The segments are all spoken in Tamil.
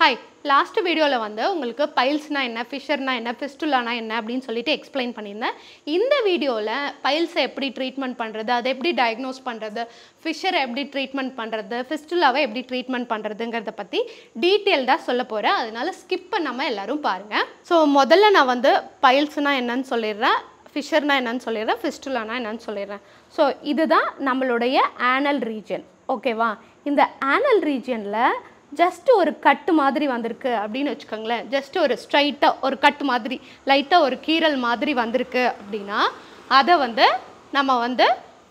Hi, last video la வந்து உங்களுக்கு piles na என்ன fissure na என்ன fistula na என்ன அப்படினு சொல்லிட்டு explain பண்ணிருந்தேன். இந்த வீடியோல piles எப்படி ட்ரீட்மென்ட் பண்றது, அதை எப்படி டயக்னோஸ் பண்றது, fissure எப்படி ட்ரீட்மென்ட் பண்றது, fistulaவை எப்படி ட்ரீட்மென்ட் பண்றதுங்கறத பத்தி டீடைலா சொல்லப் போறேன். அதனால skip பண்ணாம எல்லாரும் பாருங்க. சோ முதல்ல நான் வந்து piles na என்னன்னு சொல்லிறேன். fissure na என்னன்னு சொல்லிறேன். fistula na என்னன்னு சொல்லிறேன். சோ இதுதான் நம்மளுடைய anal region. ஓகேவா? இந்த anal regionல just ஒரு கட்டு மாதிரி வந்திருக்கு அப்படினு வெச்சுக்கங்களேன். just ஒரு ஸ்ட்ரைட்டா ஒரு கட்டு மாதிரி லைட்டா ஒரு கீறல் மாதிரி வந்திருக்கு அப்படினா அத வந்து நம்ம வந்து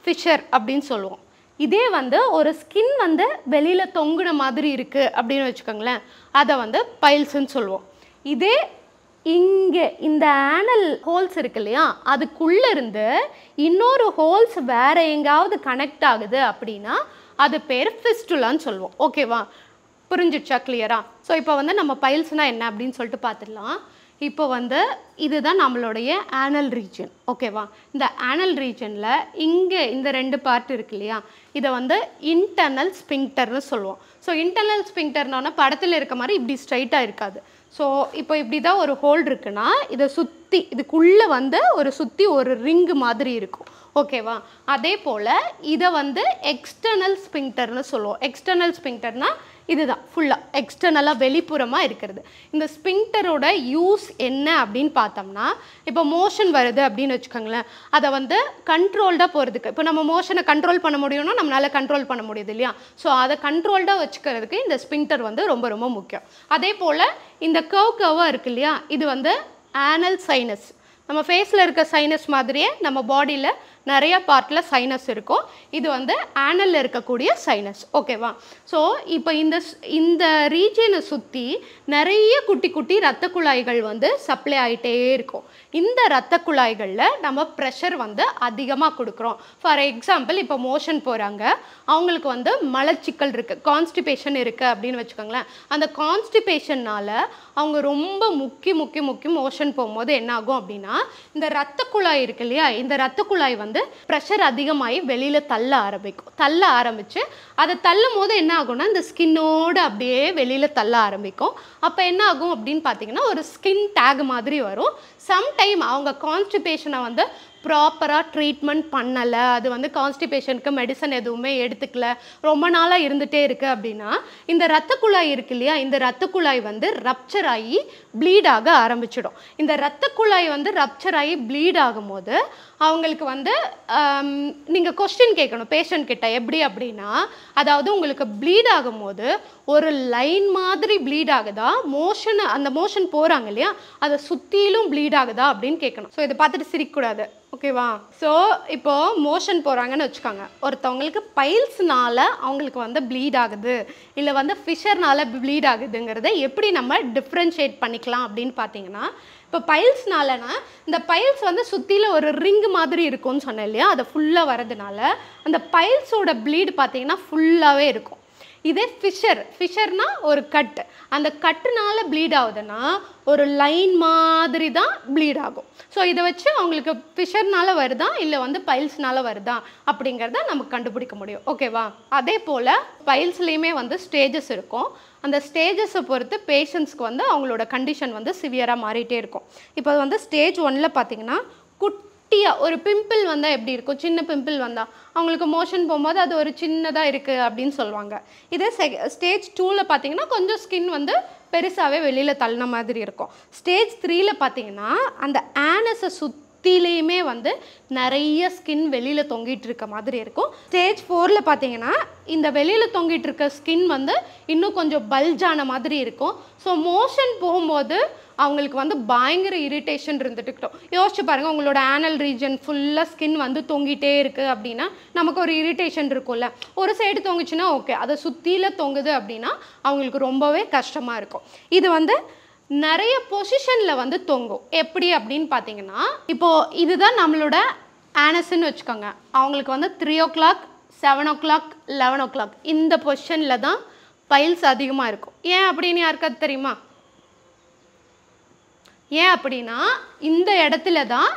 fissure அப்படினு சொல்லுவோம். இதே வந்து ஒரு ஸ்கின் வந்து வெளியில தொங்குன மாதிரி இருக்கு அப்படினு வெச்சுக்கங்களேன். அத வந்து piles ன்னு சொல்லுவோம். இதே இங்க இந்த anal holes இருக்கு இல்லையா, அதுக்குள்ள இருந்து இன்னொரு holes வேற எங்காவது கனெக்ட் ஆகுது அப்படினா அது பேர் fistula ன்னு சொல்லுவோம். ஓகேவா? புரிஞ்சிடுச்சா கிளியரா? சோ இப்போ வந்து நம்ம piles-னா என்ன அப்படினு சொல்லிட்டு பார்த்துடலாம். இப்போ வந்து இதுதான் நம்மளுடைய anal region. ஓகேவா? இந்த anal regionல இங்க இந்த ரெண்டு பார்ட் இருக்கு இல்லையா, இத வந்து internal sphincter னு சொல்லுவோம். சோ internal sphincterனா படத்துல இருக்க மாதிரி இப்படி ஸ்ட்ரைட்டா இருக்காது. சோ இப்போ இப்படி தான் ஒரு ஹோல் இருக்குனா இத சுத்தி இதுக்குள்ள வந்து ஒரு சுத்தி ஒரு ரிங் மாதிரி இருக்கும். ஓகேவா? அதே போல இத வந்து external sphincter னு சொல்லுவோம். external sphincterனா இதுதான் ஃபுல்லா எக்ஸ்டர்னலா வெளிப்புறமா இருக்குது. இந்த ஸ்பிங்க்டரோட யூஸ் என்ன அப்படினு பார்த்தோம்னா, இப்போ மோஷன் வருது அப்படினு வெச்சுக்கங்களேன், அத வந்து கண்ட்ரோல்டா போறதுக்கு, இப்போ நம்ம மோஷனை கண்ட்ரோல் பண்ண முடியும்னா நம்மளால கண்ட்ரோல் பண்ண முடியுது இல்லையா, சோ அத கண்ட்ரோல்டா வச்சுக்கிறதுக்கு இந்த ஸ்பிங்க்டர் வந்து ரொம்ப ரொம்ப முக்கியம். அதே போல இந்த கர்வா இருக்கு இல்லையா, இது வந்து anal sinus. நம்ம ஃபேஸ்ல இருக்க சைனஸ் மாதிரியே நம்ம பாடியில நிறைய பார்ட்ல சைனஸ் இருக்கும். இது வந்து anal-ல இருக்கக்கூடிய சைனஸ். ஓகேவா? சோ இப்போ இந்த ரீஜியனை சுத்தி நிறைய குட்டி குட்டி இரத்த குழாய்கள் வந்து சப்ளை ஆயிட்டே இருக்கும். இந்த இரத்த குழாய்கள்ல நம்ம பிரஷர் வந்து அதிகமா கொடுக்கிறோம். ஃபார் எக்ஸாம்பிள் இப்போ மோஷன் போறாங்க, அவங்களுக்கு வந்து மலச்சிக்கல் இருக்கு, கான்ஸ்டிபேஷன் இருக்கு அப்படினு வெச்சுக்கங்களேன். அந்த கான்ஸ்டிபேஷன்னால அவங்க ரொம்ப முக்கி மோஷன் போகும்போது என்ன ஆகும் அப்படினா, இந்த இரத்த குழாய் இருக்கு இல்லையா, இந்த இரத்த குழாய் வந்து பிரஷர் அதிகமாகி வெளியில தள்ள ஆரம்பிக்கும். தள்ள ஆரம்பிச்சு அதை தள்ளும் போது என்ன ஆகும்னா இந்த ஸ்கின்னோட அப்படியே வெளியில தள்ள ஆரம்பிக்கும். அப்ப என்ன ஆகும் அப்படின்னு பார்த்தீங்கன்னா ஒரு ஸ்கின் டேக் மாதிரி வரும். சம்டைம் அவங்க கான்ஸ்டிபேஷனை வந்து ப்ராப்பரா ட்ரீட்மெண்ட் பண்ணல, அது வந்து கான்ஸ்டிபேஷனுக்கு மெடிசன் எதுவுமே எடுத்துக்கல, ரொம்ப நாளா இருந்துட்டே இருக்கு அப்படின்னா இந்த இரத்த குழாய் இருக்கு இல்லையா, இந்த இரத்த குழாய் வந்து ரப்சர் ஆகி ப்ளீட் ஆக ஆரம்பிச்சிடும். இந்த இரத்த குழாய் வந்து ரப்சர் ஆகி ப்ளீட் ஆகும்போது அவங்களுக்கு வந்து நீங்கள் கொஸ்டின் கேட்கணும் பேஷண்ட் கிட்ட, எப்படி அப்படின்னா, அதாவது உங்களுக்கு ப்ளீட் ஆகும்போது ஒரு லைன் மாதிரி ப்ளீட் ஆகுதா, அந்த மோஷன் போகிறாங்க இல்லையா அதை சுற்றிலும் ப்ளீட் ஆகுதா அப்படின்னு கேட்கணும். ஸோ இதை பார்த்துட்டு சிரிக்கக்கூடாது. ஓகேவா? ஸோ இப்போ மோஷன் போகிறாங்கன்னு வச்சுக்கோங்க, ஒருத்தவங்களுக்கு பைல்ஸ்னால அவங்களுக்கு வந்து ப்ளீட் ஆகுது இல்லை வந்து ஃபிஷர்னால ப்ளீட் ஆகுதுங்கிறத எப்படி நம்ம டிஃப்ரென்ஷியேட் பண்ணிக்கலாம் அப்படின்னு பார்த்தீங்கன்னா, இப்போ பைல்ஸ்னாலனா இந்த பைல்ஸ் வந்து சுற்றில ஒரு ரிங் மாதிரி இருக்கும்னு சொன்னேன் இல்லையா, அதை ஃபுல்லாக வரதுனால அந்த பைல்ஸோட ப்ளீட் பார்த்தீங்கன்னா ஃபுல்லாகவே இருக்கும். இதே ஃபிஷர்னா ஒரு கட்டு, அந்த கட்டுனால ப்ளீட் ஆகுதுன்னா ஒரு லைன் மாதிரி தான் ப்ளீட் ஆகும். ஸோ இதை வச்சு அவங்களுக்கு ஃபிஷர்னால வருதா இல்லை வந்து பைல்ஸ்னால வருதா அப்படிங்கிறத நமக்கு கண்டுபிடிக்க முடியும். ஓகேவா? அதே போல் பைல்ஸ்லேயுமே வந்து ஸ்டேஜஸ் இருக்கும். அந்த ஸ்டேஜஸை பொறுத்து பேஷண்ட்ஸ்க்கு வந்து அவங்களோட கண்டிஷன் வந்து சிவியராக மாறிட்டே இருக்கும். இப்போ வந்து ஸ்டேஜ் 1ல் பார்த்தீங்கன்னா குட்டியாக ஒரு பிம்பிள் வந்தால் எப்படி இருக்கும், சின்ன பிம்பிள் வந்தால் அவங்களுக்கு மோஷன் போகும்போது அது ஒரு சின்னதாக இருக்குது அப்படின்னு சொல்லுவாங்க. இதே ஸ்டேஜ் 2ல் பார்த்தீங்கன்னா கொஞ்சம் ஸ்கின் வந்து பெருசாகவே வெளியில் தள்ளின மாதிரி இருக்கும். ஸ்டேஜ் 3ல் பார்த்தீங்கன்னா அந்த ஆனஸை சுற்றிலையுமே வந்து நிறைய ஸ்கின் வெளியில் தொங்கிட்டு இருக்க மாதிரி இருக்கும். ஸ்டேஜ் 4ல் பார்த்தீங்கன்னா இந்த வெளியில் தொங்கிட்டு இருக்க ஸ்கின் வந்து இன்னும் கொஞ்சம் பல்ஜான மாதிரி இருக்கும். ஸோ மோஷன் போகும்போது அவங்களுக்கு வந்து பயங்கர இரிட்டேஷன் இருந்துட்டுக்கிட்டோம். யோசிச்சு பாருங்கள், உங்களோட ஆனல் ரீஜன் ஃபுல்லாக ஸ்கின் வந்து தொங்கிட்டே இருக்குது அப்படின்னா நமக்கு ஒரு இரிட்டேஷன் இருக்கும்ல. ஒரு சைடு தொங்குச்சுன்னா ஓகே, அதை சுற்றியில் தொங்குது அப்படின்னா அவங்களுக்கு ரொம்பவே கஷ்டமாக இருக்கும். இது வந்து நிறைய பொசிஷனில் வந்து தொங்கும். எப்படி அப்படின்னு பார்த்தீங்கன்னா, இப்போது இதுதான் நம்மளோட ஆனஸ்ன்னு வச்சுக்கோங்க, அவங்களுக்கு வந்து 3 o'clock 7 o'clock 11 o'clock இந்த பொசிஷனில் தான் பைல்ஸ் அதிகமாக இருக்கும். ஏன் அப்படின்னு யாருக்காவது தெரியுமா? ஏன் அப்படின்னா இந்த இடத்துல தான்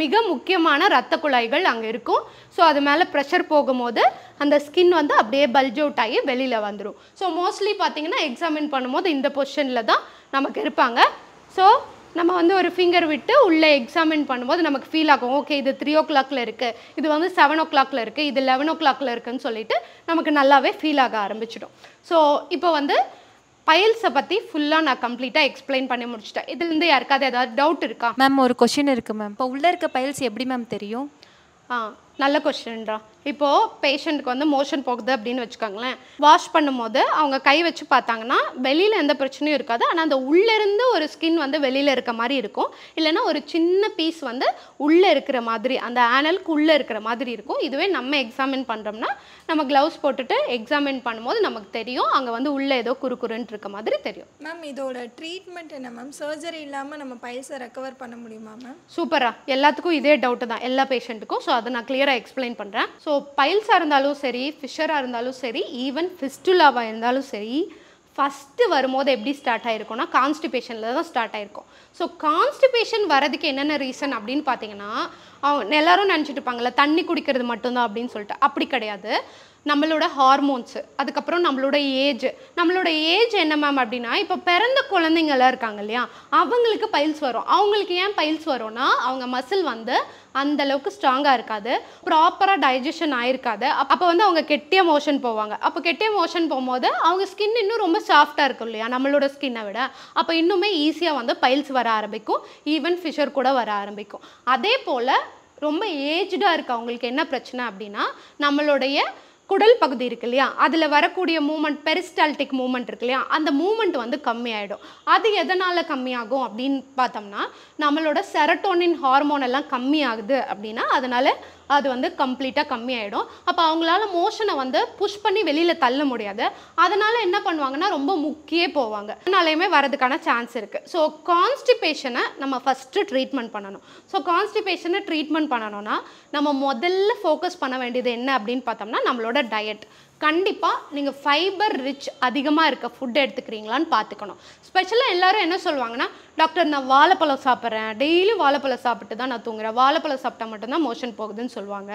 மிக முக்கியமான இரத்த குழாய்கள் அங்கே இருக்கும். ஸோ அது மேலே ப்ரெஷர் போகும்போது அந்த ஸ்கின் வந்து அப்படியே பல்ஜ் அவுட் ஆகி வெளியில் வந்துடும். ஸோ மோஸ்ட்லி பார்த்தீங்கன்னா எக்ஸாமின் பண்ணும்போது இந்த பொசிஷனில் தான் நமக்கு இருப்பாங்க. ஸோ நம்ம வந்து ஒரு ஃபிங்கர் விட்டு உள்ளே எக்ஸாமின் பண்ணும்போது நமக்கு ஃபீல் ஆகும், ஓகே இது 3 o'clock இருக்குது, இது வந்து 7 o'clock இருக்குது, இது 11 o'clock இருக்குன்னு சொல்லிட்டு நமக்கு நல்லாவே ஃபீல் ஆக ஆரம்பிச்சிடும். ஸோ இப்போ வந்து பைல்ஸை பற்றி ஃபுல்லாக நான் கம்ப்ளீட்டாக எக்ஸ்பிளைன் பண்ணி முடிச்சிட்டேன். இதுலேருந்து யாருக்காவது ஏதாவது டவுட் இருக்கா? மேம் ஒரு கொஷின் இருக்குது மேம். இப்போ உள்ளே இருக்க பைல்ஸ் எப்படி மேம் தெரியும்? நல்ல கொஸ்டின்டா. இப்போது பேஷண்ட்டுக்கு வந்து மோஷன் போகுது அப்படின்னு வச்சுக்கோங்களேன், வாஷ் பண்ணும்போது அவங்க கை வச்சு பார்த்தாங்கன்னா வெளியில் எந்த பிரச்சனையும் இருக்காது. ஆனால் அந்த உள்ளேருந்து ஒரு ஸ்கின் வந்து வெளியில் இருக்க மாதிரி இருக்கும், இல்லைனா ஒரு சின்ன பீஸ் வந்து உள்ளே இருக்கிற மாதிரி அந்த ஆனலுக்கு உள்ளே இருக்கிற மாதிரி இருக்கும். இதுவே நம்ம எக்ஸாமின் பண்ணுறோம்னா நம்ம க்ளவுஸ் போட்டுட்டு எக்ஸாமின் பண்ணும்போது நமக்கு தெரியும் அங்கே வந்து உள்ளே ஏதோ குறுக்குறுன்னு இருக்க மாதிரி தெரியும். மேம் இதோட ட்ரீட்மெண்ட் என்ன மேம்? சர்ஜரி இல்லாமல் நம்ம பைல்ஸை ரெக்கவர் பண்ண முடியுமா மேம்? சூப்பரா, எல்லாத்துக்கும் இதே டவுட்டு தான் எல்லா பேஷண்ட்டுக்கும். ஸோ அதை நான் கிளியராக எக்ஸ்பிளைன் பண்ணுறேன். ஸோ பைல்ஸாக இருந்தாலும் சரி, ஃபிஷராக இருந்தாலும் சரி, ஈவன் ஃபிஸ்டுலாவாக இருந்தாலும் சரி, ஃபஸ்ட்டு வரும்போது எப்படி ஸ்டார்ட் ஆகிருக்கும்னா கான்ஸ்டிபேஷனில் தான் ஸ்டார்ட் ஆகிருக்கும். ஸோ கான்ஸ்டிபேஷன் வரதுக்கு என்னென்ன ரீசன் அப்படின்னு பார்த்தீங்கன்னா, அவங்க எல்லோரும் நினச்சிட்டு இருப்பாங்கள்ல தண்ணி குடிக்கிறது மட்டும்தான் அப்படின்னு சொல்லிட்டு. அப்படி கிடையாது. நம்மளோட ஹார்மோன்ஸு, அதுக்கப்புறம் நம்மளோட ஏஜ் என்ன மேம் அப்படின்னா, இப்போ பிறந்த குழந்தைங்களாம் இருக்காங்க இல்லையா, அவங்களுக்கு பைல்ஸ் வரும். அவங்களுக்கு ஏன் பைல்ஸ் வரும்னா, அவங்க மசில் வந்து அந்தளவுக்கு ஸ்ட்ராங்காக இருக்காது, ப்ராப்பராக டைஜஷன் ஆகிருக்காது. அப்போ வந்து அவங்க கெட்டியாக மோஷன் போவாங்க. அப்போ கெட்டியாக மோஷன் போகும்போது அவங்க ஸ்கின் இன்னும் ரொம்ப சாஃப்டாக இருக்கும் இல்லையா நம்மளோட ஸ்கின்னை விட. அப்போ இன்னுமே ஈஸியாக வந்து பைல்ஸ் வர ஆரம்பிக்கும், ஈவன் ஃபிஷர் கூட வர ஆரம்பிக்கும். அதே போல் ரொம்ப ஏஜ்டாக இருக்குது அவங்களுக்கு என்ன பிரச்சனை அப்படின்னா, நம்மளுடைய குடல் பகுதி இருக்கு இல்லையா, அதில் வரக்கூடிய மூமெண்ட், பெரிஸ்டால்டிக் மூமெண்ட் இருக்கு இல்லையா, அந்த மூமெண்ட் வந்து கம்மியாயிடும். அது எதனால் கம்மியாகும் அப்படின்னு பார்த்தோம்னா, நம்மளோட செரட்டோனின் ஹார்மோன் எல்லாம் கம்மியாகுது அப்படின்னா அதனால் அது வந்து கம்ப்ளீட்டாக கம்மியாயிடும். அப்போ அவங்களால மோஷனை வந்து புஷ் பண்ணி வெளியில் தள்ள முடியாது. அதனால் என்ன பண்ணுவாங்கன்னா ரொம்ப முக்கியே போவாங்க. அதனாலையுமே வரதுக்கான சான்ஸ் இருக்குது. ஸோ கான்ஸ்டிபேஷனை நம்ம ஃபஸ்ட்டு ட்ரீட்மெண்ட் பண்ணணும். ஸோ கான்ஸ்டிபேஷனை ட்ரீட்மெண்ட் பண்ணணும்னா நம்ம முதல்ல ஃபோக்கஸ் பண்ண வேண்டியது என்ன அப்படின்னு பார்த்தோம்னா நம்மளோட டயட். கண்டிப்பாக நீங்கள் ஃபைபர் ரிச் அதிகமாக இருக்க ஃபுட் எடுத்துக்கிறீங்களான்னு பார்த்துக்கணும். ஸ்பெஷலாக எல்லோரும் என்ன சொல்லுவாங்கன்னா, டாக்டர் நான் வாழைப்பழம் சாப்பிட்றேன், டெய்லியும் வாழைப்பழம் சாப்பிட்டு தான் நான் தூங்குறேன், வாழைப்பழம் சாப்பிட்டா மட்டும்தான் மோஷன் போகுதுன்னு சொல்லுவாங்க.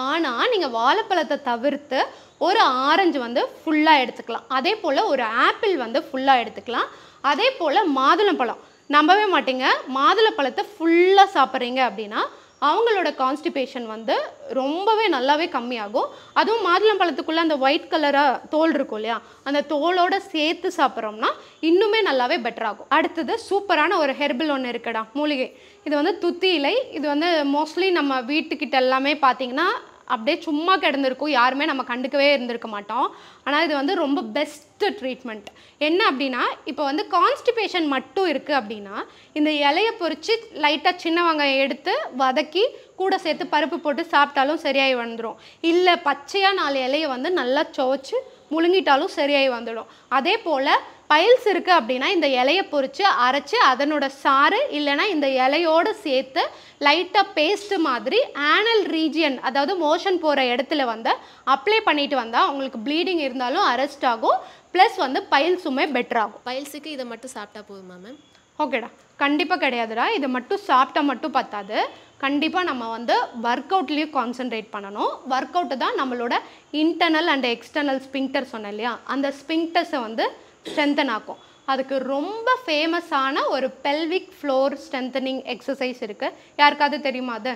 ஆனால் நீங்கள் வாழைப்பழத்தை தவிர்த்து ஒரு ஆரஞ்சு வந்து ஃபுல்லாக எடுத்துக்கலாம், அதே போல் ஒரு ஆப்பிள் வந்து ஃபுல்லாக எடுத்துக்கலாம், அதே போல் மாதுளம்பழம். நம்பவே மாட்டீங்க, மாதுளப்பழத்தை ஃபுல்லாக சாப்பிட்றீங்க அப்படின்னா அவங்களோட கான்ஸ்டிபேஷன் வந்து ரொம்பவே நல்லாவே கம்மியாகும். அதுவும் மாதுளம்பழத்துக்குள்ளே அந்த ஒயிட் கலராக தோல் இருக்கும் இல்லையா, அந்த தோலோடு சேர்த்து சாப்பிட்றோம்னா இன்னுமே நல்லாவே பெட்டராகும். அடுத்தது சூப்பரான ஒரு ஹெர்பல் ஒன்று இருக்குடா, மூலிகை. இது வந்து துத்தி இலை. இது வந்து மோஸ்ட்லி நம்ம வீட்டுக்கிட்ட எல்லாமே பார்த்திங்கன்னா அப்படியே சும்மா கிடந்திருக்கும், யாருமே நம்ம கண்டுக்கவே இருந்திருக்க மாட்டோம். ஆனால் இது வந்து ரொம்ப பெஸ்ட்டு ட்ரீட்மெண்ட். என்ன அப்படின்னா, இப்போ வந்து கான்ஸ்டிபேஷன் மட்டும் இருக்குது அப்படின்னா இந்த இலையை பொறிச்சு லைட்டாக சின்ன வெங்காயம் எடுத்து வதக்கி கூட சேர்த்து பருப்பு போட்டு சாப்பிட்டாலும் சரியாகி வந்துடும். இல்லை பச்சையாக 4 இலையை வந்து நல்லா துவைச்சி முழுங்கிட்டாலும் சரியாகி வந்துடும். அதே போல் பைல்ஸ் இருக்குது அப்படின்னா இந்த இலையை பொறிச்சு அரைச்சி அதனோட சாறு இல்லைனா இந்த இலையோடு சேர்த்து லைட்டாக பேஸ்ட்டு மாதிரி ஆனல் ரீஜியன், அதாவது மோஷன் போகிற இடத்துல வந்து அப்ளை பண்ணிட்டு வந்தால் அவங்களுக்கு ப்ளீடிங் இருந்தாலும் அரெஸ்ட் ஆகும், ப்ளஸ் வந்து பைல்ஸுமே பெட்டராகும். பைல்ஸுக்கு இதை மட்டும் சாப்பிட்டா போதுமா மேம்? ஓகேடா, கண்டிப்பாக கிடையாதுடா. இதை மட்டும் சாப்பிட்டா மட்டும் பத்தாது. கண்டிப்பாக நம்ம வந்து ஒர்க் அவுட்லேயும் கான்சன்ட்ரேட் பண்ணணும். ஒர்க் அவுட்டு தான் நம்மளோட இன்டர்னல் அண்ட் எக்ஸ்டர்னல் ஸ்பிங்க்டர் சொன்னேன் இல்லையா, அந்த ஸ்பிங்க்டர்ஸை வந்து ஸ்ட்ரென்தன் ஆக்கும். அதுக்கு ரொம்ப ஃபேமஸான ஒரு பெல்விக் ஃப்ளோர் ஸ்ட்ரென்தனிங் எக்ஸசைஸ் இருக்குது. யாருக்காவது தெரியுமா அது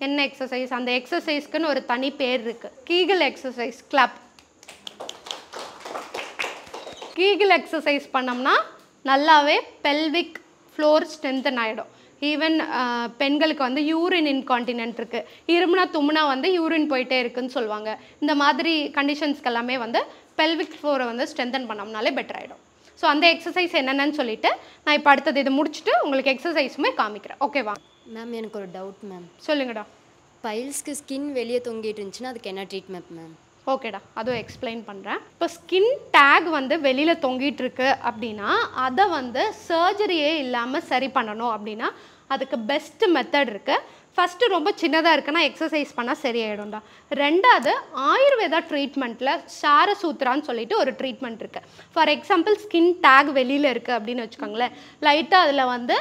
என்ன எக்ஸசைஸ்? அந்த எக்ஸசைஸ்க்குன்னு ஒரு தனி பேர் இருக்குது, Kegel exercise. Clap. Kegel exercise பண்ணோம்னா நல்லாவே பெல்விக் ஃப்ளோர் ஸ்ட்ரென்தன் ஆகிடும். ஈவன் பெண்களுக்கு வந்து யூரின் இன்கான்டினென்ட் இருக்குது, இருமுனா தும்முனா வந்து யூரின் போயிட்டே இருக்குன்னு சொல்லுவாங்க. இந்த மாதிரி கண்டிஷன்ஸ்க்கு எல்லாமே வந்து பெல்விக் ஃப்ளோரை வந்து ஸ்ட்ரென்தன் பண்ணோம்னாலே பெட்டர் ஆகிடும். ஸோ அந்த எக்ஸசைஸ் என்னென்னு சொல்லிவிட்டு நான் இப்போ அடுத்தது இது முடிச்சுட்டு உங்களுக்கு எக்ஸசைஸுமே காமிக்கிறேன். ஓகேவா மேம்? எனக்கு ஒரு டவுட் மேம். சொல்லுங்கடா. பைல்ஸ்க்கு ஸ்கின் வெளியே தொங்கிட்டு இருந்துச்சுன்னா அதுக்கு என்ன ட்ரீட்மெண்ட் மேம்? ஓகேடா, அதுவும் எக்ஸ்பிளைன் பண்ணுறேன். இப்போ ஸ்கின் டேக் வந்து வெளியில் தொங்கிட்டு இருக்கு அப்படின்னா அதை வந்து சர்ஜரியே இல்லாமல் சரி பண்ணணும் அப்படின்னா அதுக்கு பெஸ்ட் மெத்தட் இருக்குது. ஃபஸ்ட்டு ரொம்ப சின்னதாக இருக்குன்னா எக்ஸசைஸ் பண்ணால் சரியாயிடும்டா. ரெண்டாவது ஆயுர்வேதா ட்ரீட்மெண்ட்டில் சாரசூத்ரான்னு சொல்லிட்டு ஒரு ட்ரீட்மெண்ட் இருக்குது. ஃபார் எக்ஸாம்பிள் ஸ்கின் டேக் வெளியில் இருக்குது அப்படின்னு வச்சுக்கோங்களேன், லைட்டாக அதில் வந்து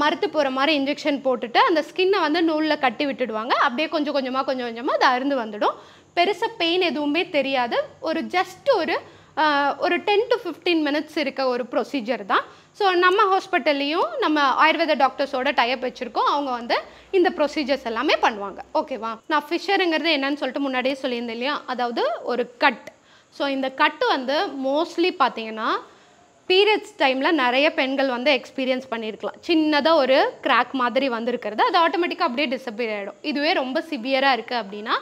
மறுத்து போகிற மாதிரி இன்ஜெக்ஷன் போட்டுட்டு அந்த ஸ்கின்னை வந்து நூலில் கட்டி விட்டுடுவாங்க. அப்படியே கொஞ்சம் கொஞ்சமாக அது அருந்து வந்துடும். பெருசாக பெயின் எதுவுமே தெரியாது. ஜஸ்ட் ஒரு 10 to 15 minutes இருக்க ஒரு ப்ரொசீஜர் தான். ஸோ நம்ம ஹாஸ்பிட்டல்லையும் நம்ம ஆயுர்வேத டாக்டர்ஸோட டைப் வச்சுருக்கோம். அவங்க வந்து இந்த ப்ரொசீஜர்ஸ் எல்லாமே பண்ணுவாங்க. ஓகேவா? நான் ஃபிஷருங்கிறது என்னன்னு சொல்லிட்டு முன்னாடியே சொல்லியிருந்தேன் இல்லையா? அதாவது ஒரு கட். ஸோ இந்த கட்டு வந்து மோஸ்ட்லி பார்த்தீங்கன்னா பீரியட்ஸ் டைமில் நிறைய பெண்கள் வந்து எக்ஸ்பீரியன்ஸ் பண்ணியிருக்கலாம். சின்னதாக ஒரு கிராக் மாதிரி வந்திருக்கிறது, அது ஆட்டோமேட்டிக்காக அப்படியே டிஸப்பியர் ஆகிடும். இதுவே ரொம்ப சிவியராக இருக்குது அப்படின்னா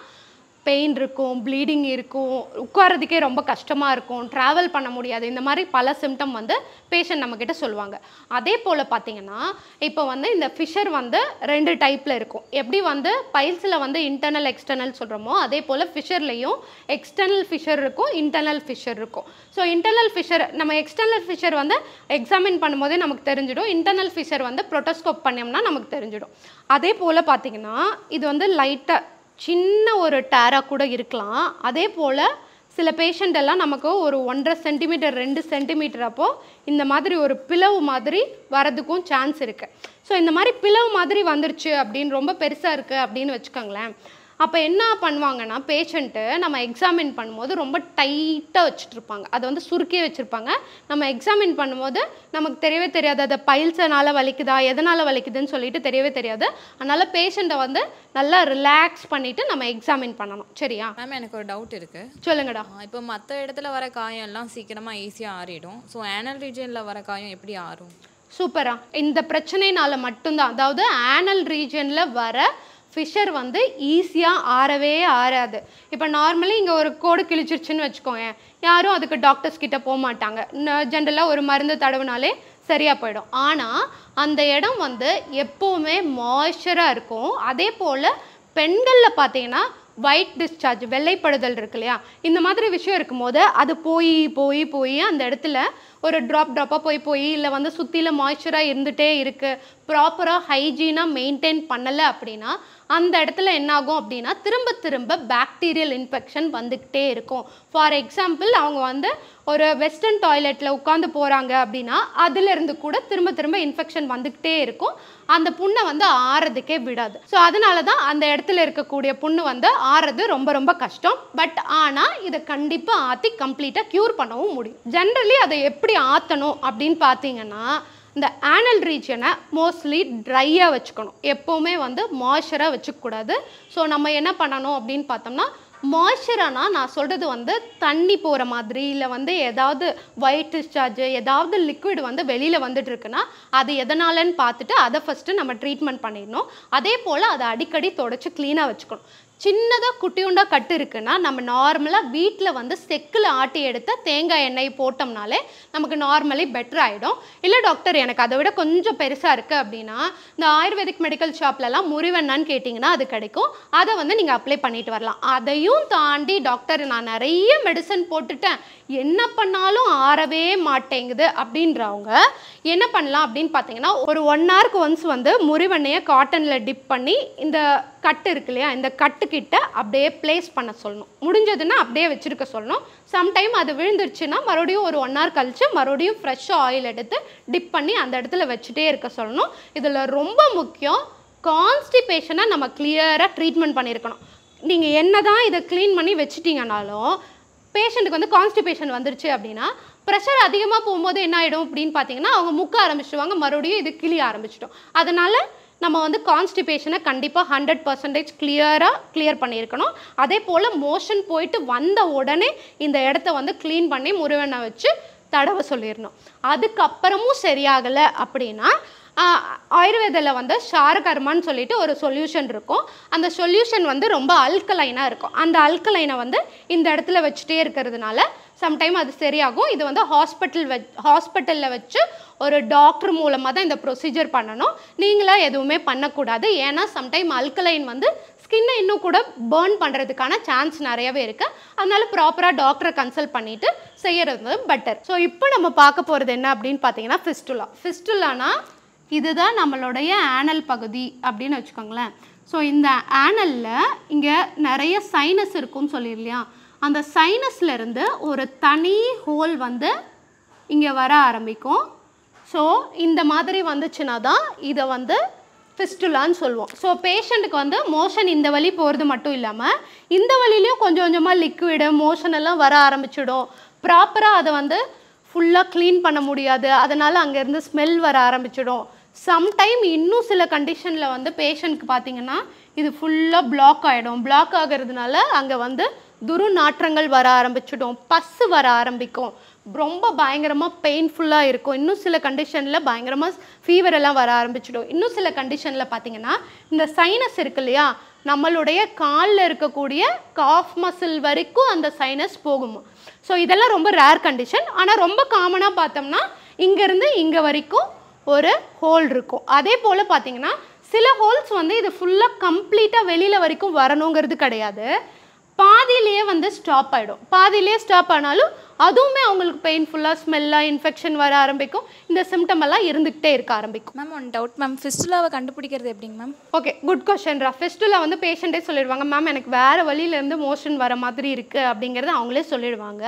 பெயின் இருக்கும், ப்ளீடிங் இருக்கும், உட்காரதுக்கே ரொம்ப கஷ்டமாக இருக்கும், ட்ராவல் பண்ண முடியாது. இந்த மாதிரி பல சிம்டம் வந்து பேஷண்ட் நம்மக்கிட்ட சொல்லுவாங்க. அதே போல் பார்த்தீங்கன்னா இப்போ வந்து இந்த ஃபிஷர் வந்து 2 டைப்பில் இருக்கும். எப்படி வந்து பைல்ஸில் வந்து இன்டர்னல் எக்ஸ்டர்னல் சொல்கிறோமோ அதே போல் ஃபிஷர்லேயும் எக்ஸ்டர்னல் ஃபிஷர் இருக்கும், இன்டர்னல் ஃபிஷர் இருக்கும். ஸோ இன்டர்னல் ஃபிஷர் நம்ம எக்ஸ்டர்னல் ஃபிஷர் வந்து எக்ஸாமின் பண்ணும்போதே நமக்கு தெரிஞ்சிடும். இன்டர்னல் ஃபிஷர் வந்து ப்ரோட்டோஸ்கோப் பண்ணோம்னா நமக்கு தெரிஞ்சிடும். அதே போல் பார்த்தீங்கன்னா இது வந்து லைட்டாக சின்ன ஒரு டேராக கூட இருக்கலாம். அதே போல் சில பேஷண்ட் எல்லாம் நமக்கு ஒரு 1.5 சென்டிமீட்டர் 2 சென்டிமீட்டர் அப்போது இந்த மாதிரி ஒரு பிளவு மாதிரி வரதுக்கும் சான்ஸ் இருக்குது. ஸோ இந்த மாதிரி பிளவு மாதிரி வந்துருச்சு அப்படின்னு ரொம்ப பெருசாக இருக்குது அப்படின்னு வச்சுக்கோங்களேன். அப்போ என்ன பண்ணுவாங்கன்னா பேஷண்ட்டு நம்ம எக்ஸாமின் பண்ணும்போது ரொம்ப டைட்டாக வச்சுட்ருப்பாங்க. அதை வந்து சுருக்கி வச்சுருப்பாங்க. நம்ம எக்ஸாமின் பண்ணும்போது நமக்கு தெரியவே தெரியாது அது பைல்ஸனால் வலிக்குதா எதனால் வலிக்குதுன்னு சொல்லிட்டு தெரியவே தெரியாது. அதனால் பேஷண்ட்டை வந்து நல்லா ரிலாக்ஸ் பண்ணிவிட்டு நம்ம எக்ஸாமின் பண்ணணும். சரியா மேம்? எனக்கு ஒரு டவுட் இருக்குது. சொல்லுங்கடா. இப்போ மற்ற இடத்துல வர காயம் எல்லாம் சீக்கிரமாக ஈஸியாக ஆறிடும். ஸோ ஆனல் ரீஜனில் வர காயம் எப்படி ஆறும்? சூப்பரா. இந்த பிரச்சனைனால மட்டும்தான், அதாவது ஆனல் ரீஜனில் வர ஃபிஷர் வந்து ஈஸியாக ஆறவே ஆறாது. இப்போ நார்மலி இங்கே ஒரு கோடு கிழிச்சிருச்சுன்னு வச்சுக்கோங்க, யாரும் அதுக்கு டாக்டர்ஸ் கிட்ட போக மாட்டாங்க. ஜென்ரலாக ஒரு மருந்து தடவுனாலே சரியாக போயிடும். ஆனால் அந்த இடம் வந்து எப்போவுமே மாய்ஸ்சராக இருக்கும். அதே போல் பெண்களில் பார்த்தீங்கன்னா ஒயிட் டிஸ்சார்ஜ் வெள்ளைப்படுதல் இருக்கு இல்லையா, இந்த மாதிரி விஷயம் இருக்கும்போது அது போய் அந்த இடத்துல ஒரு ட்ராப்பாக போய் இல்லை வந்து சுற்றியில் மாய்ஸ்சராக இருந்துகிட்டே இருக்குது, ப்ராப்பராக ஹைஜீனாக மெயின்டைன் பண்ணலை அப்படின்னா அந்த இடத்துல என்னாகும் அப்படின்னா திரும்ப பாக்டீரியல் இன்ஃபெக்ஷன் வந்துக்கிட்டே இருக்கும். ஃபார் எக்ஸாம்பிள் அவங்க வந்து ஒரு வெஸ்டர்ன் டாய்லெட்டில் உட்காந்து போகிறாங்க அப்படின்னா அதிலிருந்து கூட திரும்ப இன்ஃபெக்ஷன் வந்துக்கிட்டே இருக்கும். அந்த புண்ணை வந்து ஆறதுக்கே விடாது. ஸோ அதனால தான் அந்த இடத்துல இருக்கக்கூடிய புண்ணு வந்து ஆறது ரொம்ப கஷ்டம். பட் ஆனால் இதை கண்டிப்பாக ஆற்றி கம்ப்ளீட்டாக க்யூர் பண்ணவும் முடியும். ஜென்ரலி அதை எப்படி ஆற்றணும் அப்படின்னு பார்த்தீங்கன்னா இந்த ஆனல் ரீஜனை மோஸ்ட்லி ட்ரையாக வச்சுக்கணும். எப்போவுமே வந்து மாய்ஸ்சராக வச்சுக்கூடாது. ஸோ நம்ம என்ன பண்ணணும் அப்படின்னு பார்த்தோம்னா மாய்ஸ்சரானா நான் சொல்கிறது வந்து தண்ணி போகிற மாதிரி இல்லை வந்து ஏதாவது ஒயிட் டிஸ்சார்ஜ் ஏதாவது லிக்விட் வந்து வெளியில் வந்துட்டு இருக்குன்னா அது எதனாலன்னு பார்த்துட்டு அதை ஃபஸ்ட்டு நம்ம ட்ரீட்மெண்ட் பண்ணிடணும். அதே போல் அதை அடிக்கடி தொடச்சி க்ளீனாக வச்சுக்கணும். சின்னதாக குட்டியுண்டா கட்டு இருக்குன்னா நம்ம நார்மலாக வீட்டில் வந்து செக்கில் ஆட்டி எடுத்த தேங்காய் எண்ணெய் போட்டோம்னாலே நமக்கு நார்மலி பெட்டர் ஆகிடும். இல்லை டாக்டர் எனக்கு அதை விட கொஞ்சம் பெருசாக இருக்குது அப்படின்னா இந்த ஆயுர்வேதிக் மெடிக்கல் ஷாப்லலாம் முறிவெண்ணான்னு கேட்டிங்கன்னா அது கிடைக்கும். அதை வந்து நீங்கள் அப்ளை பண்ணிட்டு வரலாம். அதையும் தாண்டி டாக்டர் நான் நிறைய மெடிசன் போட்டுட்டேன் என்ன பண்ணாலும் ஆறவே மாட்டேங்குது அப்படின்றவங்க என்ன பண்ணலாம் அப்படின்னு பார்த்தீங்கன்னா ஒரு 1 hourக்கு ஒன்ஸ் வந்து முறிவெண்ணையை காட்டனில் டிப் பண்ணி இந்த கட்டு இருக்கு இல்லையா இந்த கட்டுக்கிட்ட அப்படியே பிளேஸ் பண்ண சொல்லணும். முடிஞ்சதுன்னா அப்படியே வச்சுருக்க சொல்லணும். சம்டைம் அது விழுந்துருச்சுன்னா மறுபடியும் ஒரு 1 hour கழித்து மறுபடியும் ஃப்ரெஷ்ஷாக ஆயில் எடுத்து டிப் பண்ணி அந்த இடத்துல வச்சுட்டே இருக்க சொல்லணும். இதில் ரொம்ப முக்கியம் கான்ஸ்டிபேஷனை நம்ம கிளியராக ட்ரீட்மெண்ட் பண்ணியிருக்கணும். நீங்கள் என்ன தான் இதை க்ளீன் பண்ணி வச்சுட்டிங்கனாலும் பேஷண்ட்டுக்கு வந்து கான்ஸ்டிபேஷன் வந்துருச்சு அப்படின்னா ப்ரெஷர் அதிகமாக போகும்போது என்ன ஆகிடும் அப்படின்னு பார்த்தீங்கன்னா அவங்க முக்க ஆரம்பிச்சிடுவாங்க, மறுபடியும் இது கிளிய ஆரம்பிச்சிட்டோம். அதனால் நம்ம வந்து கான்ஸ்டிபேஷனை கண்டிப்பாக 100% கிளியர் பண்ணியிருக்கணும். அதே போல் மோஷன் போயிட்டு வந்த உடனே இந்த இடத்த வந்து க்ளீன் பண்ணி முறிவெண்ணை வச்சு தடவை சொல்லிடணும். அதுக்கப்புறமும் சரியாகலை அப்படின்னா ஆயுர்வேதில் வந்து ஷாரகர்மான்னு சொல்லிட்டு ஒரு சொல்யூஷன் இருக்கும். அந்த சொல்யூஷன் வந்து ரொம்ப அல்கலைனாக இருக்கும். அந்த அல்கலைனை வந்து இந்த இடத்துல வச்சுட்டே இருக்கிறதுனால சம்டைம் அது சரியாகும். இது வந்து ஹாஸ்பிட்டலில் வச்சு ஒரு டாக்டர் மூலமாக தான் இந்த ப்ரொசீஜர் பண்ணணும். நீங்களாக எதுவுமே பண்ணக்கூடாது. ஏன்னா சம்டைம் அல்கலைன் வந்து ஸ்கின்னை இன்னும் கூட பேர்ன் பண்ணுறதுக்கான சான்ஸ் நிறையவே இருக்குது. அதனால் ப்ராப்பராக டாக்டரை கன்சல்ட் பண்ணிவிட்டு செய்கிறது பெட்டர். ஸோ இப்போ நம்ம பார்க்க போகிறது என்ன அப்படின்னு பார்த்தீங்கன்னா ஃபிஸ்டுலானா இதுதான் நம்மளுடைய ஆனல் பகுதி அப்படின்னு வச்சுக்கோங்களேன். ஸோ இந்த ஆனலில் இங்கே நிறைய சைனஸ் இருக்குன்னு சொல்லிடலையா, அந்த சைனஸ்லேருந்து ஒரு தனி ஹோல் வந்து இங்கே வர ஆரம்பிக்கும். ஸோ இந்த மாதிரி வந்துச்சுன்னா தான் இதை வந்து ஃபிஸ்டுலான்னு சொல்லுவோம். ஸோ பேஷண்ட்டுக்கு வந்து மோஷன் இந்த வழி போகிறது மட்டும் இல்லாமல் இந்த வழியிலையும் கொஞ்சம் கொஞ்சமாக லிக்விடு மோஷன் எல்லாம் வர ஆரம்பிச்சிடும். ப்ராப்பராக அதை வந்து ஃபுல்லாக க்ளீன் பண்ண முடியாது, அதனால் அங்கேருந்து ஸ்மெல் வர ஆரம்பிச்சிடும். சம்டைம் இன்னும் சில கண்டிஷனில் வந்து பேஷண்ட்க்கு பார்த்திங்கன்னா இது ஃபுல்லாக பிளாக் ஆகிடும். பிளாக் ஆகிறதுனால அங்கே வந்து துர்நாற்றங்கள் வர ஆரம்பிச்சிடும், பஸ்ஸு வர ஆரம்பிக்கும், ரொம்ப பயங்கரமாக பெயின்ஃபுல்லாக இருக்கும். இன்னும் சில கண்டிஷனில் பயங்கரமாக ஃபீவர் எல்லாம் வர ஆரம்பிச்சிடும். இன்னும் சில கண்டிஷனில் பார்த்திங்கன்னா இந்த சைனஸ் இருக்கு இல்லையா, நம்மளுடைய காலில் இருக்கக்கூடிய காஃப் மசில் வரைக்கும் அந்த சைனஸ் போகும். ஸோ இதெல்லாம் ரொம்ப ரேர் கண்டிஷன். ஆனால் ரொம்ப காமனாக பார்த்தோம்னா இங்கேருந்து இங்கே வரைக்கும் ஒரு ஹோல் இருக்கும். அதே போல் பார்த்திங்கன்னா சில ஹோல்ஸ் வந்து இது ஃபுல்லாக கம்ப்ளீட்டாக வெளியில் வரைக்கும் வரணுங்கிறது கிடையாது, பாதியிலேயே வந்து ஸ்டாப் ஆகிடும். பாதியிலேயே ஸ்டாப் ஆனாலும் அதுவுமே அவங்களுக்கு பெயின்ஃபுல்லாக ஸ்மெல்லாக இன்ஃபெக்ஷன் வர ஆரம்பிக்கும். இந்த சிம்டம் எல்லாம் இருந்துக்கிட்டே இருக்க ஆரம்பிக்கும். மேம் ஒன் டவுட் மேம், ஃபிஸ்டுலாவை கண்டுபிடிக்கிறது எப்படிங்க மேம்? ஓகே, குட் கொஸ்டின்ரா. ஃபிஸ்டுலா வந்து பேஷண்ட்டே சொல்லிடுவாங்க, மேம் எனக்கு வேறு வழியிலேருந்து மோஷன் வர மாதிரி இருக்குது அப்படிங்கிறத அவங்களே சொல்லிடுவாங்க.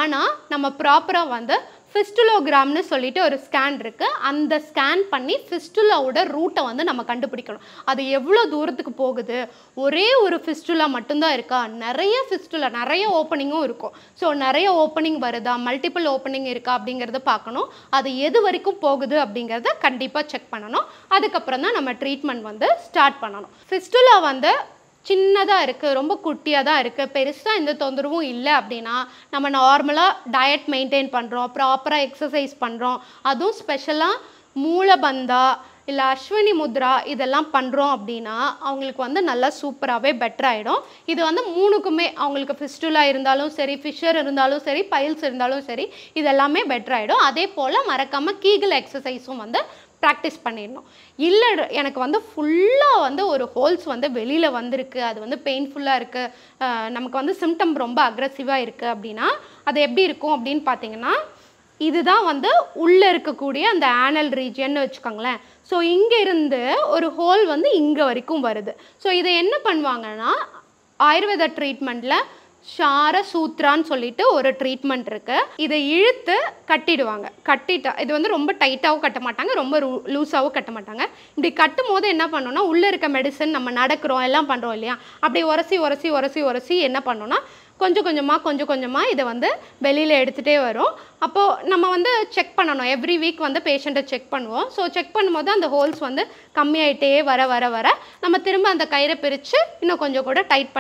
ஆனால் நம்ம ப்ராப்பராக வந்து ஃபிஸ்டுலோகிராம்னு சொல்லிட்டு ஒரு ஸ்கேன் இருக்குது, அந்த ஸ்கேன் பண்ணி ஃபிஸ்டுலாவோட ரூட்டை வந்து நம்ம கண்டுபிடிக்கணும். அது எவ்வளோ தூரத்துக்கு போகுது, ஒரே ஒரு ஃபிஸ்டுலா மட்டும்தான் இருக்கா, நிறைய ஃபிஸ்டுலா நிறைய ஓப்பனிங்கும் இருக்கும். ஸோ நிறைய ஓப்பனிங் வருதா, மல்டிபிள் ஓப்பனிங் இருக்கா அப்படிங்கிறத பார்க்கணும். அது எது வரைக்கும் போகுது அப்படிங்கிறத கண்டிப்பாக செக் பண்ணணும். அதுக்கப்புறம் தான் நம்ம ட்ரீட்மெண்ட் வந்து ஸ்டார்ட் பண்ணணும். ஃபிஸ்டுலா வந்து சின்னதாக இருக்குது, ரொம்ப குட்டியாக தான் இருக்குது, பெருசாக எந்த தொந்தரவும் இல்லை அப்படின்னா நம்ம நார்மலாக டயட் மெயின்டைன் பண்ணுறோம், ப்ராப்பராக எக்ஸசைஸ் பண்ணுறோம், அதுவும் ஸ்பெஷலாக மூலபந்தா இல்லை அஸ்வினி முத்ரா இதெல்லாம் பண்ணுறோம் அப்படின்னா அவங்களுக்கு வந்து நல்லா சூப்பராகவே பெட்டர் ஆகிடும். இது வந்து மூணுக்குமே, அவங்களுக்கு ஃபிஸ்டுலா இருந்தாலும் சரி, ஃபிஷர் இருந்தாலும் சரி, பைல்ஸ் இருந்தாலும் சரி, இதெல்லாமே பெட்டர் ஆகிடும். அதே போல் மறக்காமல் கீகல் எக்ஸசைஸும் வந்து ப்ராக்டிஸ் பண்ணிடணும். இல்லை எனக்கு வந்து ஃபுல்லாக வந்து ஒரு ஹோல்ஸ் வந்து வெளியில் வந்திருக்கு, அது வந்து பெயின்ஃபுல்லாக இருக்குது, நமக்கு வந்து சிம்டம் ரொம்ப அக்ரெசிவாக இருக்குது அப்படின்னா அது எப்படி இருக்கும் அப்படின்னு பார்த்தீங்கன்னா, இதுதான் வந்து உள்ளே இருக்கக்கூடிய அந்த ஆனல் ரீஜியன்னு வச்சுக்கோங்களேன். ஸோ இங்கே இருந்து ஒரு ஹோல் வந்து இங்கே வரைக்கும் வருது. ஸோ இதை என்ன பண்ணுவாங்கன்னா ஆயுர்வேத ட்ரீட்மெண்ட்டில் ஷார சூத்ரான்னு சொல்லிட்டு ஒரு ட்ரீட்மெண்ட் இருக்குது, இதை இழுத்து கட்டிடுவாங்க. கட்டிட்டா இது வந்து ரொம்ப டைட்டாகவும் கட்ட மாட்டாங்க, ரொம்ப லூஸாகவும் கட்ட மாட்டாங்க. இப்படி கட்டும் போது என்ன பண்ணோன்னா உள்ளே இருக்க மெடிசன் நம்ம நடக்கிறோம் எல்லாம் பண்ணுறோம் இல்லையா, அப்படி உரசி உரசி உரசி உரசி என்ன பண்ணோன்னா கொஞ்சம் கொஞ்சமாக இதை வந்து வெளியில் எடுத்துகிட்டே வரும். அப்போது நம்ம வந்து செக் பண்ணணும், எவ்ரி வீக் வந்து பேஷண்ட்டை செக் பண்ணுவோம். ஸோ செக் பண்ணும்போது அந்த ஹோல்ஸ் வந்து கம்மியாயிட்டே வர வர வர நம்ம திரும்ப அந்த கயிறை பிரித்து இன்னும் கொஞ்சம் கூட டைட்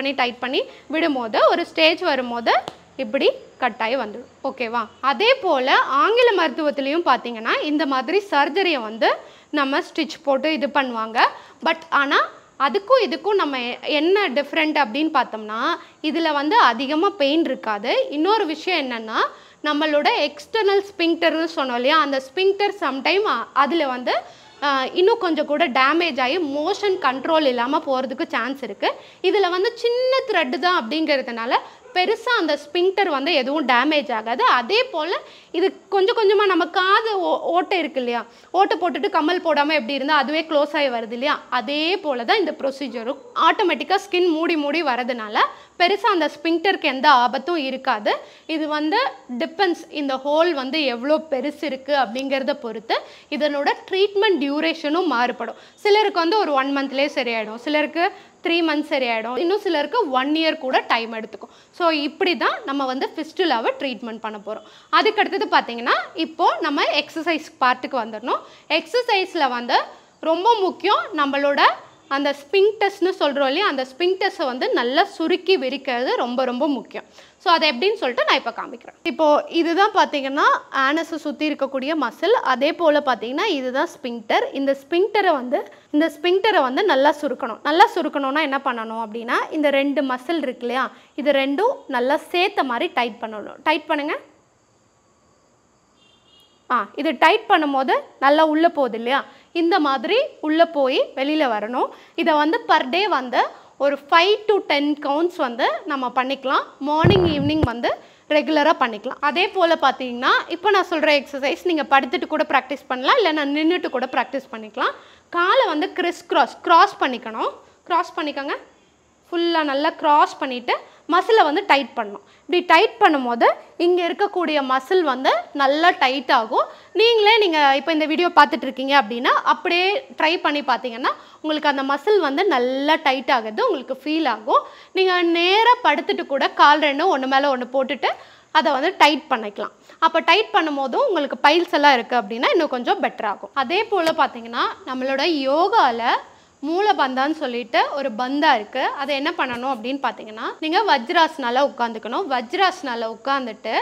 பண்ணி விடும்போது ஒரு ஸ்டேஜ் வரும்போது இப்படி கட்டாயி வந்துடும். ஓகேவா? அதே போல் ஆங்கில மருத்துவத்துலேயும் பார்த்திங்கன்னா இந்த மாதிரி சர்ஜரியை வந்து நம்ம ஸ்டிச் போட்டு இது பண்ணுவாங்க. பட் ஆனால் அதுக்கும் இதுக்கும் நம்ம என்ன டிஃப்ரெண்ட் அப்படின்னு பார்த்தோம்னா இதில் வந்து அதிகமாக பெயின் இருக்காது. இன்னொரு விஷயம் என்னென்னா நம்மளோட எக்ஸ்டர்னல் ஸ்பிங்டர்னு சொன்னோம் இல்லையா, அந்த ஸ்பிங்டர் சம்டைம் அதில் வந்து இன்னும் கொஞ்சம் கூட டேமேஜ் ஆகி மோஷன் கண்ட்ரோல் இல்லாமல் போகிறதுக்கு சான்ஸ் இருக்குது. இதில் வந்து சின்ன த்ரெட்டு தான் அப்படிங்கிறதுனால பெருசாக அந்த ஸ்பிங்டர் வந்து எதுவும் டேமேஜ் ஆகாது. அதே போல் இது கொஞ்சம் கொஞ்சமாக நம்ம காது ஓட்டை இருக்குது இல்லையா, ஓட்டை போட்டுட்டு கம்மல் போடாமல் எப்படி இருந்தால் அதுவே க்ளோஸ் ஆகி வருது இல்லையா, அதே போல் தான் இந்த ப்ரொசீஜரும். ஆட்டோமேட்டிக்காக ஸ்கின் மூடி வரதுனால பெருசாக அந்த ஸ்பிங்டருக்கு எந்த ஆபத்தும் இருக்காது. இது வந்து டிபெண்ட்ஸ், இந்த ஹோல் வந்து எவ்வளோ பெருசு இருக்குது அப்படிங்கிறத பொறுத்து இதனோட ட்ரீட்மெண்ட் டியூரேஷனும் மாறுபடும். சிலருக்கு வந்து ஒரு 1 மந்த்லேயே சரியாயிடும், சிலருக்கு 3 மந்த்ஸ் சரியாயிடும், இன்னும் சிலருக்கு 1 இயர் கூட டைம் எடுத்துக்கும். ஸோ இப்படி தான் நம்ம வந்து ஃபிஸ்டுலாவை ட்ரீட்மெண்ட் பண்ண போகிறோம். அதுக்கடுத்தது பார்த்திங்கன்னா இப்போது நம்ம எக்ஸசைஸ் பார்ட்டுக்கு வந்துடணும். எக்ஸசைஸில் வந்து ரொம்ப முக்கியம் நம்மளோட அந்த ஸ்பிங்டஸ்னு சொல்கிறோம் இல்லையா, அந்த ஸ்பிங்டஸை வந்து நல்லா சுருக்கி விரிக்கிறது ரொம்ப ரொம்ப முக்கியம். ஸோ அதை எப்படின்னு சொல்லிட்டு நான் இப்போ காமிக்கிறேன். இப்போது இதுதான் பார்த்திங்கன்னா ஆனஸை சுற்றி இருக்கக்கூடிய மசில். அதே போல் பார்த்திங்கன்னா இதுதான் ஸ்பிங்டர். இந்த ஸ்பிங்டரை வந்து நல்லா சுருக்கணும். நல்லா சுருக்கணும்னா என்ன பண்ணணும் அப்படின்னா இந்த 2 மசில் இருக்கு இல்லையா, இது ரெண்டும் நல்லா சேர்த்த மாதிரி டைட் பண்ணணும். டைட் பண்ணுங்கள். இது டைட் பண்ணும்போது நல்லா உள்ளே போகுது இல்லையா, இந்த மாதிரி உள்ளே போய் வெளியில் வரணும். இதை வந்து பர் டே வந்து ஒரு 5 to 10 கவுண்ட்ஸ் வந்து நம்ம பண்ணிக்கலாம். மார்னிங் ஈவினிங் வந்து ரெகுலராக பண்ணிக்கலாம். அதே போல் பார்த்தீங்கன்னா இப்போ நான் சொல்கிற எக்ஸசைஸ் நீங்கள் படுத்துட்டு கூட ப்ராக்டிஸ் பண்ணலாம், இல்லை நான் நின்றுட்டு கூட ப்ராக்டிஸ் பண்ணிக்கலாம். காலை வந்து கிராஸ் பண்ணிக்கணும். கிராஸ் பண்ணிக்கோங்க. ஃபுல்லாக நல்லா கிராஸ் பண்ணிவிட்டு மசிலை வந்து டைட் பண்ணணும். இப்படி டைட் பண்ணும்போது இங்கே இருக்கக்கூடிய மசில் வந்து நல்லா டைட் ஆகும். நீங்கள் இப்போ இந்த வீடியோ பார்த்துட்டு இருக்கீங்க அப்படின்னா அப்படியே ட்ரை பண்ணி பார்த்தீங்கன்னா உங்களுக்கு அந்த மசில் வந்து நல்லா டைட் ஆகுது உங்களுக்கு ஃபீல் ஆகும். நீங்கள் நேராக படுத்துட்டு கூட கால் ரெண்டும் ஒன்று மேலே ஒன்று போட்டுட்டு அதை வந்து டைட் பண்ணிக்கலாம். அப்போ டைட் பண்ணும் போதும் உங்களுக்கு பைல்ஸ் எல்லாம் இருக்குது அப்படின்னா இன்னும் கொஞ்சம் பெட்டர் ஆகும். அதே போல் பார்த்தீங்கன்னா நம்மளோட யோகாவில் மூலபந்தான்னு சொல்லிட்டு ஒரு பந்தா இருக்குது. அதை என்ன பண்ணணும் அப்படின்னு பார்த்தீங்கன்னா நீங்கள் வஜ்ராசனால உட்காந்துக்கணும். வஜ்ராசனால உட்காந்துட்டு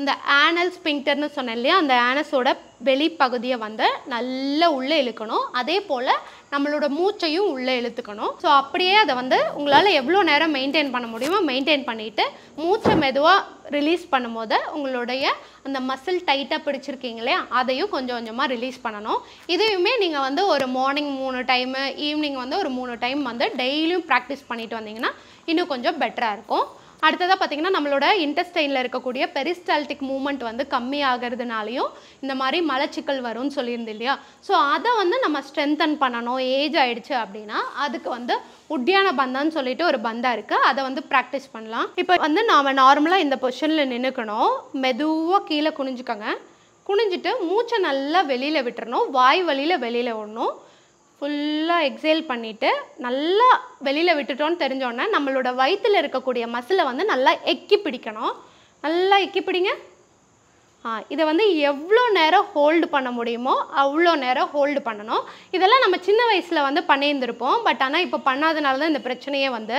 இந்த ஆனல் ஸ்பிங்டர்னு சொன்னேன் இல்லையா, அந்த ஆனஸோட வெளிப்பகுதியை வந்து நல்லா உள்ளே இழுக்கணும். அதே போல் நம்மளோட மூச்சையும் உள்ளே இழுத்துக்கணும். ஸோ அப்படியே அதை வந்து உங்களால் எவ்வளோ நேரம் மெயின்டைன் பண்ண முடியுமோ மெயின்டைன் பண்ணிவிட்டு மூச்சை மெதுவாக ரிலீஸ் பண்ணும்போது உங்களுடைய அந்த மசில் டைட்டாக பிடிச்சிருக்கீங்க இல்லையா, அதையும் கொஞ்சம் கொஞ்சமாக ரிலீஸ் பண்ணணும். இதையுமே நீங்கள் வந்து ஒரு மார்னிங் 3 டைமு, ஈவினிங் வந்து ஒரு 3 டைம் வந்து டெய்லியும் ப்ராக்டிஸ் பண்ணிட்டு வந்தீங்கன்னா இன்னும் கொஞ்சம் பெட்டராக இருக்கும். அடுத்ததாக பார்த்திங்கன்னா நம்மளோட இன்டெஸ்டைனில் இருக்கக்கூடிய பெரிஸ்டால்டிக் மூமெண்ட் வந்து கம்மி ஆகிறதுனாலையும் இந்த மாதிரி மலச்சிக்கல் வரும்னு சொல்லியிருந்தேன் இல்லையா. ஸோ அதை வந்து நம்ம ஸ்ட்ரென்தன் பண்ணணும். ஏஜ் ஆகிடுச்சு அப்படின்னா அதுக்கு வந்து உட்யான பந்தான்னு சொல்லிட்டு ஒரு பந்தா இருக்குது, அதை வந்து ப்ராக்டிஸ் பண்ணலாம். இப்போ வந்து நாம் நார்மலாக இந்த பொசிஷனில் நின்றுக்கணும். மெதுவாக கீழே குனிஞ்சுக்கோங்க. குனிஞ்சிட்டு மூச்சை நல்லா வெளியில் விட்டுறணும். வாய் வழியில் வெளியில் விடணும். ஃபுல்லாக எக்ஸேல் பண்ணிவிட்டு நல்லா வெளியில் விட்டுட்டோன்னு தெரிஞ்சோன்னே நம்மளோட வயிற்றில் இருக்கக்கூடிய மசிலை வந்து நல்லா எக்கி பிடிக்கணும். நல்லா எக்கி பிடிங்க. இதை வந்து எவ்வளோ நேரம் ஹோல்டு பண்ண முடியுமோ அவ்வளோ நேரம் ஹோல்டு பண்ணணும். இதெல்லாம் நம்ம சின்ன வயசில் வந்து பண்ணியிருந்திருப்போம். பட் ஆனால் இப்போ பண்ணாதனால தான் இந்த பிரச்சனையே வந்து.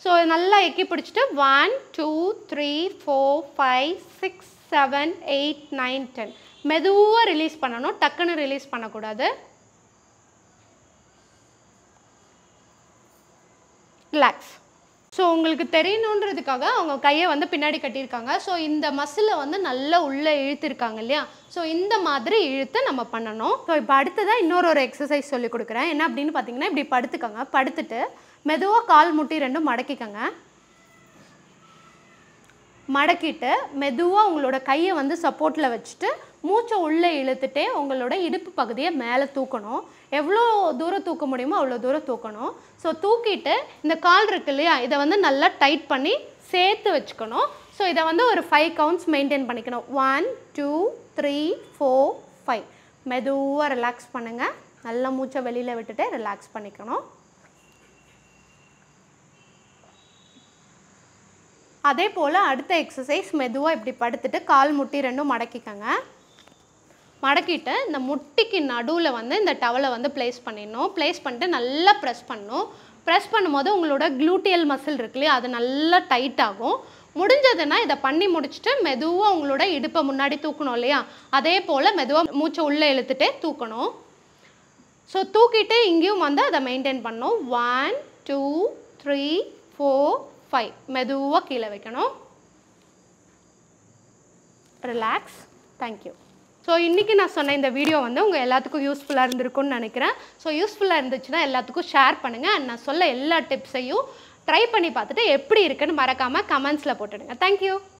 ஸோ நல்லா எக்கி பிடிச்சிட்டு 1 2 3 4 5 6 7 8 9 10 மெதுவாக ரிலீஸ் பண்ணணும். டக்குன்னு ரிலீஸ் பண்ணக்கூடாது. ரிலாக்ஸ். ஸோ உங்களுக்கு தெரியணுன்றதுக்காக அவங்க கையை வந்து பின்னாடி கட்டியிருக்காங்க. ஸோ இந்த மசிலை வந்து நல்லா உள்ளே இழுத்துருக்காங்க இல்லையா. ஸோ இந்த மாதிரி இழுத்து நம்ம பண்ணணும். ஸோ இப்போ அடுத்ததாக இன்னொரு எக்ஸசைஸ் சொல்லி கொடுக்குறேன். என்ன அப்படின்னு பார்த்தீங்கன்னா இப்படி படுத்துக்கோங்க. படுத்துட்டு மெதுவாக கால் முட்டி ரெண்டும் மடக்கிக்கோங்க. மடக்கிட்டு மெதுவாக உங்களோட கையை வந்து சப்போர்ட்டில் வச்சுட்டு மூச்சை உள்ளே இழுத்துட்டே உங்களோட இடுப்பு பகுதியை மேலே தூக்கணும். எவ்வளோ தூரம் தூக்க முடியுமோ அவ்வளோ தூரம் தூக்கணும். ஸோ தூக்கிட்டு இந்த கால் இருக்கு இல்லையா, இதை வந்து நல்லா டைட் பண்ணி சேர்த்து வச்சுக்கணும். ஸோ இதை வந்து ஒரு 5 கவுண்ட்ஸ் மெயின்டைன் பண்ணிக்கணும். 1 2 3 4 5 மெதுவாக ரிலாக்ஸ் பண்ணுங்கள். நல்லா மூச்சை வெளியில் விட்டுட்டு ரிலாக்ஸ் பண்ணிக்கணும். அதே போல் அடுத்த எக்ஸசைஸ் மெதுவாக இப்படி படுத்துட்டு கால் முட்டி ரெண்டும் மடக்கிக்கங்க. மடக்கிட்டு இந்த முட்டிக்கு நடுவில் வந்து இந்த டவலை வந்து ப்ளேஸ் பண்ணிடணும். ப்ளேஸ் பண்ணிட்டு நல்லா ப்ரெஸ் பண்ணணும். ப்ரெஸ் பண்ணும்போது உங்களோட க்ளூட்டியல் மசில் இருக்கு இல்லையா, அது நல்லா டைட் ஆகும். முடிஞ்சதுன்னா இதை பண்ணி முடிச்சுட்டு மெதுவாக உங்களோட இடுப்பை முன்னாடி தூக்கணும் இல்லையா, அதே போல் மெதுவாக மூச்சை உள்ளே இழுத்துட்டே தூக்கணும். ஸோ தூக்கிட்டு இங்கேயும் வந்து அதை மெயின்டைன் பண்ணணும். 1 2 3 4 5 மெதுவாக கீழே வைக்கணும். ரிலாக்ஸ். தேங்க்யூ. ஸோ இன்றைக்கி நான் சொன்ன இந்த வீடியோ வந்து உங்கள் எல்லாத்துக்கும் யூஸ்ஃபுல்லாக இருந்திருக்கும்னு நினைக்கிறேன். ஸோ யூஸ்ஃபுல்லாக இருந்துச்சுன்னா எல்லாத்துக்கும் ஷேர் பண்ணுங்கள். அண்ட் நான் சொல்ல எல்லா டிப்ஸையும் ட்ரை பண்ணி பார்த்துட்டு எப்படி இருக்குன்னு மறக்காமல் கமெண்ட்ஸில் போட்டுடுங்க. தேங்க்யூ.